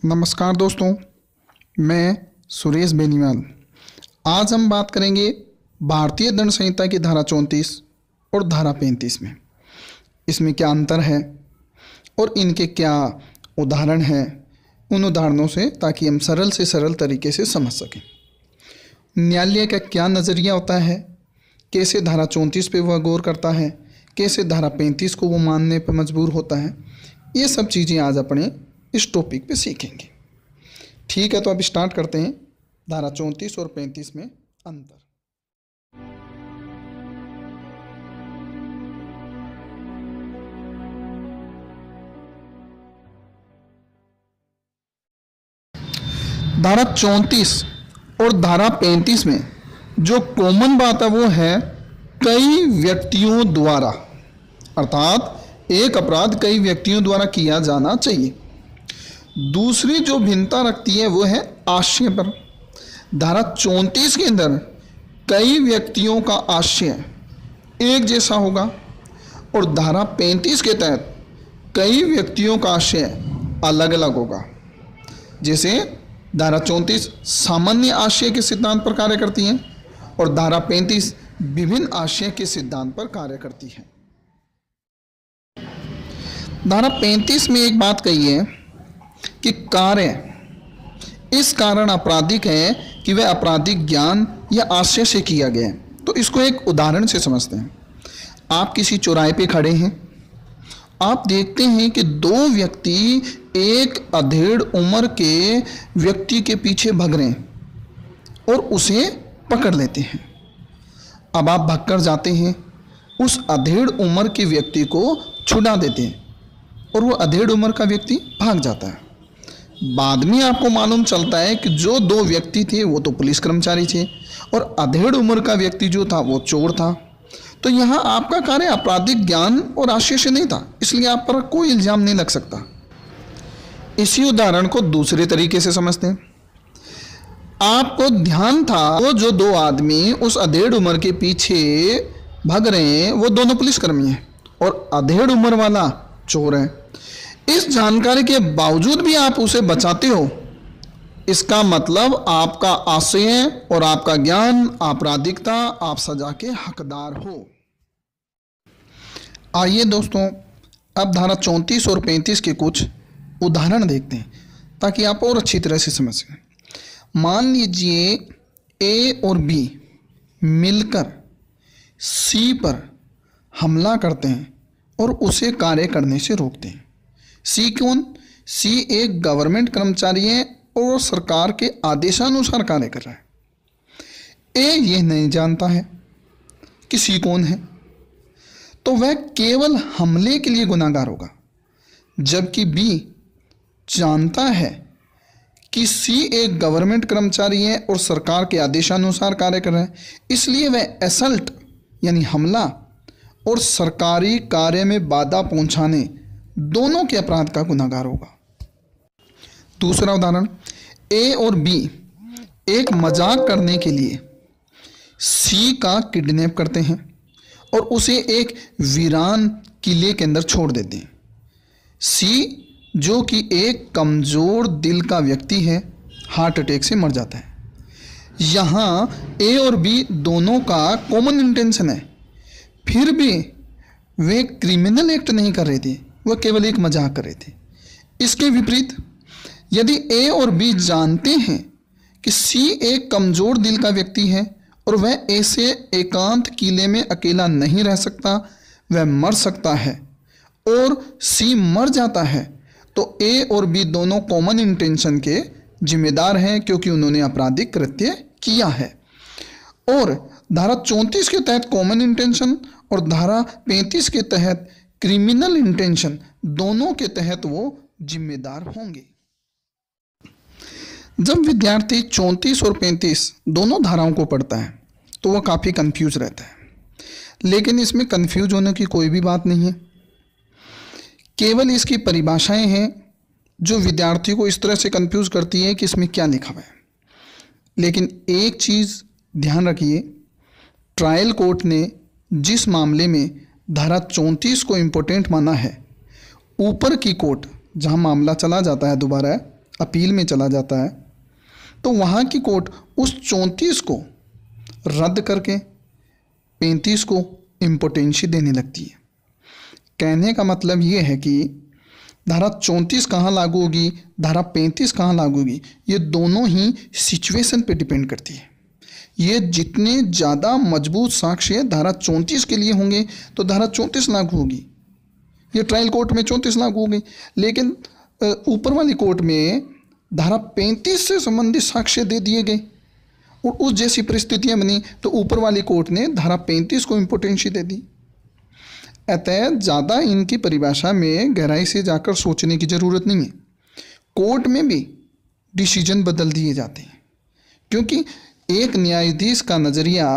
नमस्कार दोस्तों, मैं सुरेश बेनीवाल। आज हम बात करेंगे भारतीय दंड संहिता की धारा 34 और धारा 35 में। इसमें क्या अंतर है और इनके क्या उदाहरण हैं, उन उदाहरणों से ताकि हम सरल से सरल तरीके से समझ सकें। न्यायालय का क्या नज़रिया होता है, कैसे धारा 34 पे वह गौर करता है, कैसे धारा 35 को वो मानने पर मजबूर होता है, ये सब चीज़ें आज अपने इस टॉपिक पे सीखेंगे। ठीक है, तो अब स्टार्ट करते हैं धारा 34 और 35 में अंतर। धारा 34 और धारा 35 में जो कॉमन बात है वो है कई व्यक्तियों द्वारा, अर्थात एक अपराध कई व्यक्तियों द्वारा किया जाना चाहिए। दूसरी जो भिन्नता रखती है वो है आशय पर। धारा 34 के अंदर कई व्यक्तियों का आशय एक जैसा होगा और धारा 35 के तहत कई व्यक्तियों का आशय अलग अलग होगा। जैसे धारा 34 सामान्य आशय के सिद्धांत पर कार्य करती है और धारा 35 विभिन्न आशय के सिद्धांत पर कार्य करती है। धारा 35 में एक बात कही है कि कार्य इस कारण आपराधिक है कि वह आपराधिक ज्ञान या आशय से किया गया है। तो इसको एक उदाहरण से समझते हैं। आप किसी चौराहे पे खड़े हैं, आप देखते हैं कि दो व्यक्ति एक अधेड़ उम्र के व्यक्ति के पीछे भाग रहे हैं और उसे पकड़ लेते हैं। अब आप भागकर जाते हैं, उस अधेड़ उम्र के व्यक्ति को छुड़ा देते हैं और वो अधेड़ उम्र का व्यक्ति भाग जाता है। बाद में आपको मालूम चलता है कि जो दो व्यक्ति थे वो तो पुलिस कर्मचारी थे और अधेड़ उम्र का व्यक्ति जो था वो चोर था। तो यहाँ आपका कार्य आपराधिक ज्ञान और आशय से नहीं था, इसलिए आप पर कोई इल्जाम नहीं लग सकता। इसी उदाहरण को दूसरे तरीके से समझते हैं। आपको ध्यान था वो जो दो आदमी उस अधेड़ उम्र के पीछे भाग रहे हैं वो दोनों पुलिसकर्मी हैं और अधेड़ उम्र वाला चोर है। इस जानकारी के बावजूद भी आप उसे बचाते हो, इसका मतलब आपका आशय और आपका ज्ञान आपराधिकता, आप सजा के हकदार हो। आइए दोस्तों, अब धारा 34 और 35 के कुछ उदाहरण देखते हैं ताकि आप और अच्छी तरह से समझ सकें। मान लीजिए ए और बी मिलकर सी पर हमला करते हैं और उसे कार्य करने से रोकते हैं। सी कौन? सी एक गवर्नमेंट कर्मचारी है और सरकार के आदेशानुसार कार्य कर रहा है। ए यह नहीं जानता है कि सी कौन है, तो वह केवल हमले के लिए गुनाहगार होगा, जबकि बी जानता है कि सी एक गवर्नमेंट कर्मचारी है और सरकार के आदेशानुसार कार्य कर रहा है, इसलिए वह असल्ट यानी हमला और सरकारी कार्य में बाधा पहुंचाने दोनों के अपराध का गुनाहगार होगा। दूसरा उदाहरण, ए और बी एक मजाक करने के लिए सी का किडनैप करते हैं और उसे एक वीरान किले के अंदर छोड़ देते हैं। सी जो कि एक कमज़ोर दिल का व्यक्ति है, हार्ट अटैक से मर जाता है। यहाँ ए और बी दोनों का कॉमन इंटेंशन है, फिर भी वे क्रिमिनल एक्ट नहीं कर रहे थे, वह केवल एक मजाक कर रहे थे। इसके विपरीत यदि ए और बी जानते हैं कि सी एक कमज़ोर दिल का व्यक्ति है और वह ऐसे एकांत किले में अकेला नहीं रह सकता, वह मर सकता है और सी मर जाता है, तो ए और बी दोनों कॉमन इंटेंशन के जिम्मेदार हैं क्योंकि उन्होंने आपराधिक कृत्य किया है। और धारा 34 के तहत कॉमन इंटेंशन और धारा 35 के तहत क्रिमिनल इंटेंशन, दोनों के तहत वो जिम्मेदार होंगे। जब विद्यार्थी 34 और 35 दोनों धाराओं को पढ़ता है तो वह काफ़ी कंफ्यूज रहता है, लेकिन इसमें कंफ्यूज होने की कोई भी बात नहीं है। केवल इसकी परिभाषाएं हैं जो विद्यार्थी को इस तरह से कंफ्यूज करती है कि इसमें क्या लिखा हुआ है। लेकिन एक चीज़ ध्यान रखिए, ट्रायल कोर्ट ने जिस मामले में धारा 34 को इम्पोर्टेंट माना है, ऊपर की कोर्ट जहां मामला चला जाता है दोबारा अपील में चला जाता है तो वहाँ की कोर्ट उस 34 को रद्द करके 35 को इम्पोर्टेंसी देने लगती है। कहने का मतलब ये है कि धारा 34 कहाँ लागू होगी, धारा 35 कहाँ लागू होगी, ये दोनों ही सिचुएशन पे डिपेंड करती है। ये जितने ज़्यादा मजबूत साक्ष्य धारा 34 के लिए होंगे तो धारा 34 लागू होगी। ये ट्रायल कोर्ट में 34 लागू होगी, लेकिन ऊपर वाली कोर्ट में धारा 35 से संबंधित साक्ष्य दे दिए गए और उस जैसी परिस्थितियां बनी तो ऊपर वाली कोर्ट ने धारा 35 को इम्पोर्टेंसी दे दी। अतः ज़्यादा इनकी परिभाषा में गहराई से जाकर सोचने की ज़रूरत नहीं है। कोर्ट में भी डिसीजन बदल दिए जाते हैं, क्योंकि एक न्यायाधीश का नज़रिया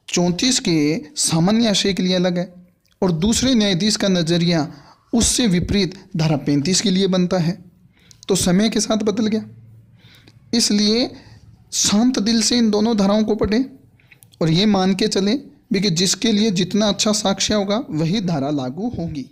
34 के सामान्य आशय के लिए अलग है और दूसरे न्यायाधीश का नज़रिया उससे विपरीत धारा 35 के लिए बनता है, तो समय के साथ बदल गया। इसलिए शांत दिल से इन दोनों धाराओं को पढ़ें और ये मान के चलें भी कि जिसके लिए जितना अच्छा साक्ष्य होगा वही धारा लागू होगी।